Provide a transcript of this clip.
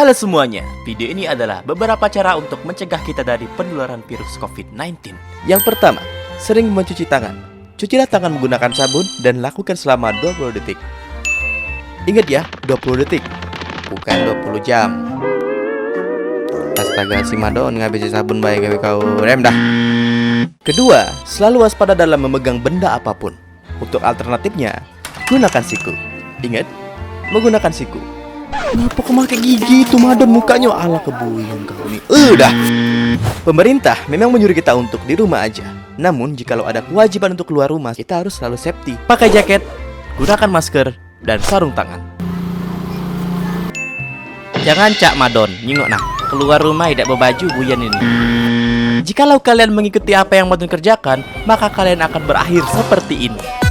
Halo semuanya, video ini adalah beberapa cara untuk mencegah kita dari penularan virus COVID-19. Yang pertama, sering mencuci tangan. Cucilah tangan menggunakan sabun dan lakukan selama 20 detik. Ingat ya, 20 detik, bukan 20 jam. Astaga, si Madon ngabisin sabun baik kau rem dah. Kedua, selalu waspada dalam memegang benda apapun. Untuk alternatifnya, gunakan siku. Ingat, menggunakan siku. Kenapa kau pakai gigi itu Madon mukanya ala kebuyang kau nih. Udah. Pemerintah memang menyuruh kita untuk di rumah aja. Namun jikalau ada kewajiban untuk keluar rumah, kita harus selalu safety. Pakai jaket, gunakan masker, dan sarung tangan. Jangan Cak Madon, nyingok nah, keluar rumah tidak berbaju buyan ini. Jikalau kalian mengikuti apa yang Madon kerjakan, maka kalian akan berakhir seperti ini.